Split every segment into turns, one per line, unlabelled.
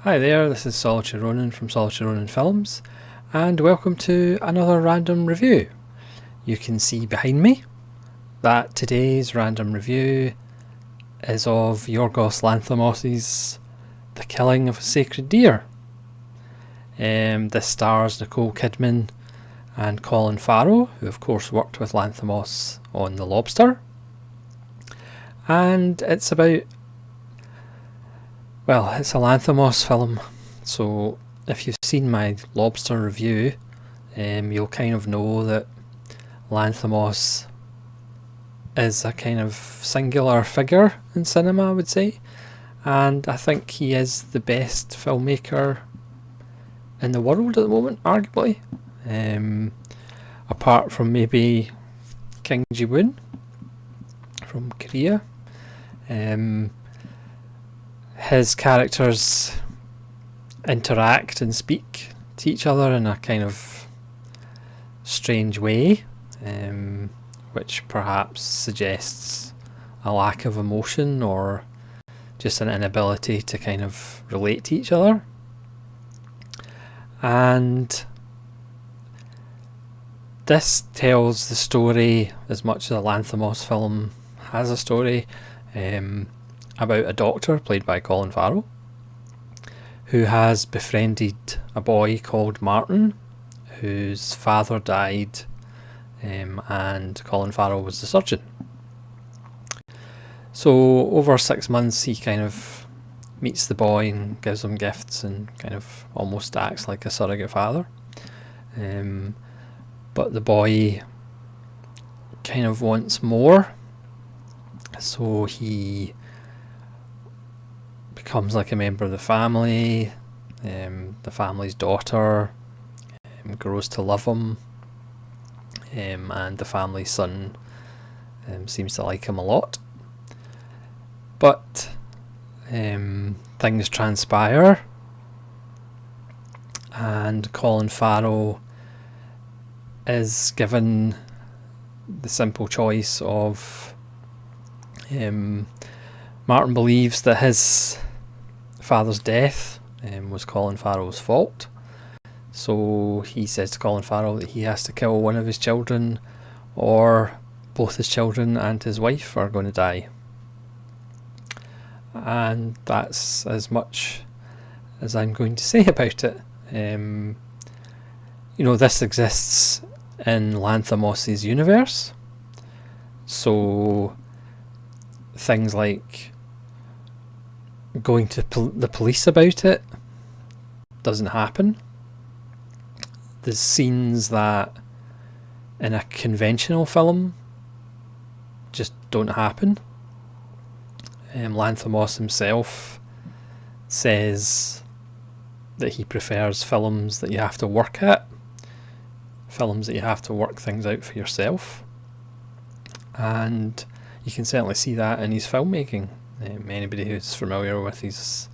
Hi there, this is Solitary Ronin from Solitary Ronin Films, and welcome to another random review. You can see behind me that today's random review is of Yorgos Lanthimos' The Killing of a Sacred Deer. This stars Nicole Kidman and Colin Farrell, who of course worked with Lanthimos on The Lobster. And it's about, well, it's a Lanthimos film, so if you've seen my Lobster review, you'll kind of know that Lanthimos is a kind of singular figure in cinema, I would say, and I think he is the best filmmaker in the world at the moment, arguably, apart from maybe Kim Ji-woon from Korea. His characters interact and speak to each other in a kind of strange way, which perhaps suggests a lack of emotion or just an inability to kind of relate to each other. And this tells the story, as much as a Lanthimos film has a story, about a doctor played by Colin Farrell who has befriended a boy called Martin whose father died, and Colin Farrell was the surgeon. So over 6 months he kind of meets the boy and gives him gifts and kind of almost acts like a surrogate father, but the boy kind of wants more, so he becomes like a member of the family. The family's daughter grows to love him, and the family's son seems to like him a lot. But things transpire, and Colin Farrell is given the simple choice of Martin believes that his father's death was Colin Farrell's fault, so he says to Colin Farrell that he has to kill one of his children or both his children and his wife are going to die. And that's as much as I'm going to say about it. This exists in Lanthimos' universe, so things like going to the police about it doesn't happen. There's scenes that in a conventional film just don't happen. Lanthimos himself says that he prefers films that you have to work at, films that you have to work things out for yourself, and you can certainly see that in his filmmaking. Anybody who's familiar with his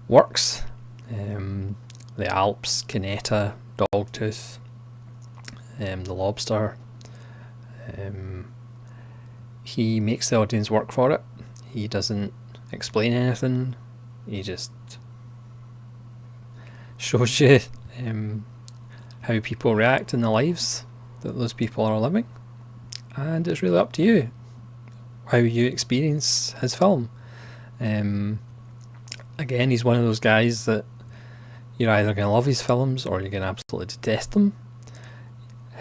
works, The Alps, Kineta, Dogtooth, The Lobster, he makes the audience work for it. He doesn't explain anything, he just shows you how people react in the lives that those people are living, and it's really up to you how you experience his film. Again, he's one of those guys that you're either going to love his films or you're going to absolutely detest them.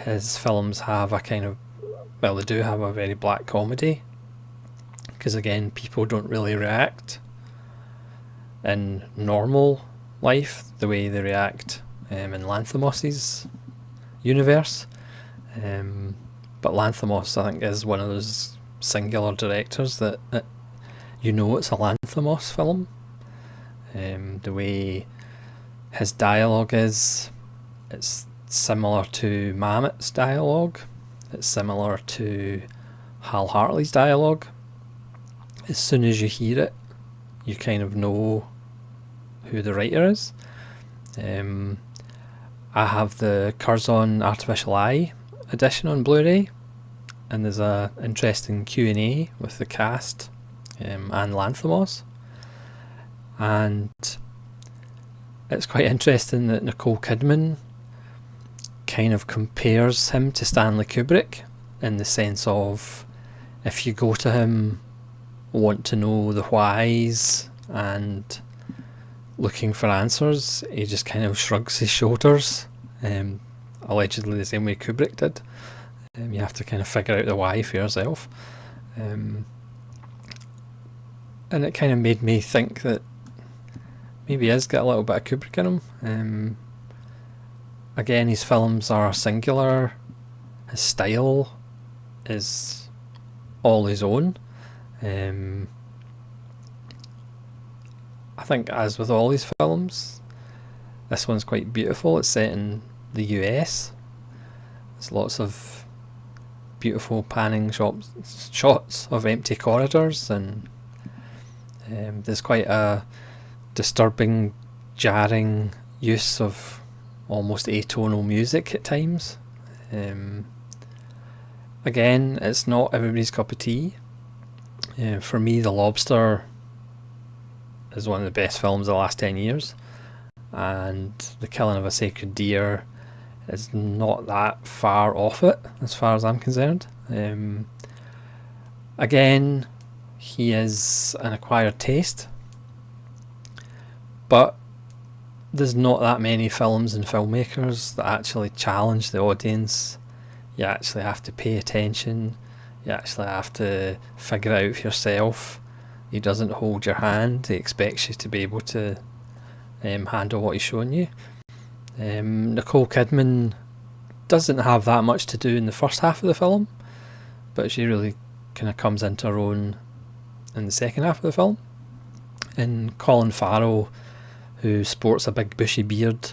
His films have a kind of, well, they do have a very black comedy, because again, people don't really react in normal life the way they react in Lanthimos' universe. But Lanthimos, I think, is one of those singular directors that it's a Lanthimos film. The way his dialogue is, it's similar to Mamet's dialogue, it's similar to Hal Hartley's dialogue. As soon as you hear it, you kind of know who the writer is. I have the Curzon Artificial Eye edition on Blu-ray, and there's a interesting Q&A with the cast and Lanthimos, and it's quite interesting that Nicole Kidman kind of compares him to Stanley Kubrick, in the sense of, if you go to him, want to know the whys and looking for answers, he just kind of shrugs his shoulders, allegedly the same way Kubrick did. You have to kind of figure out the why for yourself. And it kind of made me think that maybe he has got a little bit of Kubrick in him. Again, his films are singular. His style is all his own. I think, as with all his films, this one's quite beautiful. It's set in the US. There's lots of beautiful panning shots of empty corridors, and there's quite a disturbing, jarring use of almost atonal music at times. Again, it's not everybody's cup of tea. For me, The Lobster is one of the best films of the last 10 years, and The Killing of a Sacred Deer is not that far off it, as far as I'm concerned. Again, he is an acquired taste, but there's not that many films and filmmakers that actually challenge the audience. You actually have to pay attention. You actually have to figure it out for yourself. He doesn't hold your hand. He expects you to be able to handle what he's showing you. Nicole Kidman doesn't have that much to do in the first half of the film, but she really kind of comes into her own in the second half of the film. And Colin Farrell, who sports a big bushy beard,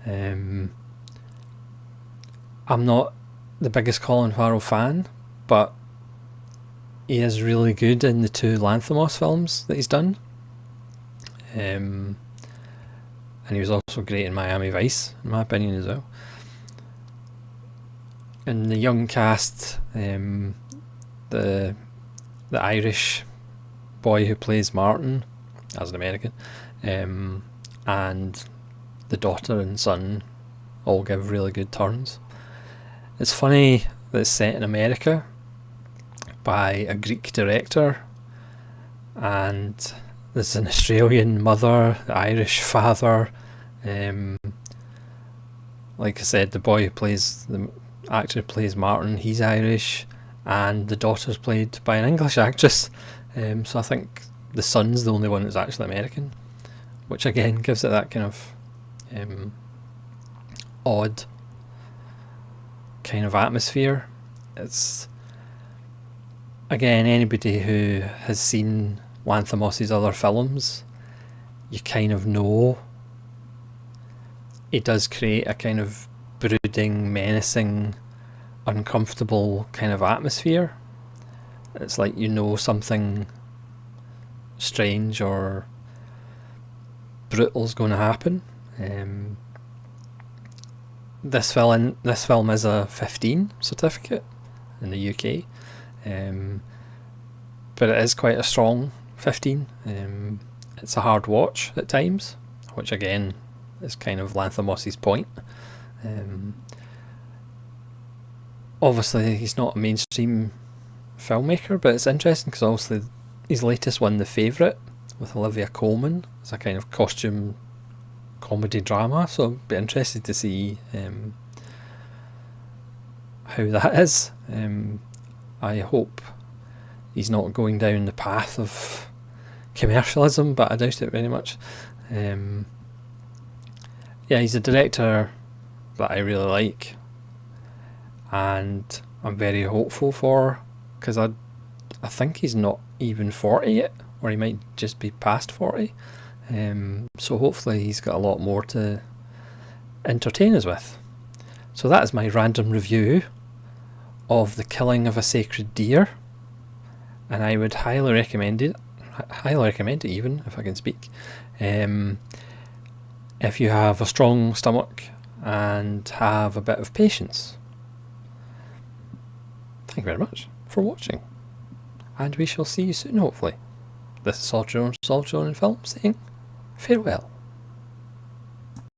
I'm not the biggest Colin Farrell fan, but he is really good in the two Lanthimos films that he's done. And he was also great in Miami Vice, in my opinion, as well. And the young cast, the Irish boy who plays Martin, as an American, and the daughter and son all give really good turns. It's funny that it's set in America by a Greek director, and there's an Australian mother, the Irish father. Like I said, the actor who plays Martin, he's Irish, and the daughter's played by an English actress. So I think the son's the only one that's actually American, which again gives it that kind of odd kind of atmosphere. It's, again, anybody who has seen Lanthimos' other films, you kind of know it does create a kind of brooding, menacing, uncomfortable kind of atmosphere. It's like you know something strange or brutal's going to happen. This film is a 15 certificate in the UK, but it is quite a strong 15. It's a hard watch at times, which again is kind of Lanthimos' point. Obviously he's not a mainstream filmmaker, but it's interesting because obviously his latest one, The Favourite, with Olivia Colman, is a kind of costume comedy drama, so I'd be interested to see how that is. I hope he's not going down the path of commercialism, but I doubt it very much. Yeah, he's a director that I really like, and I'm very hopeful for, because I think he's not even 40 yet, or he might just be past 40. So hopefully he's got a lot more to entertain us with. So that is my random review of The Killing of a Sacred Deer, and I would highly recommend it. Even if I can speak. If you have a strong stomach and have a bit of patience. Thank you very much for watching, and we shall see you soon, hopefully. This is Soldier on Film saying farewell.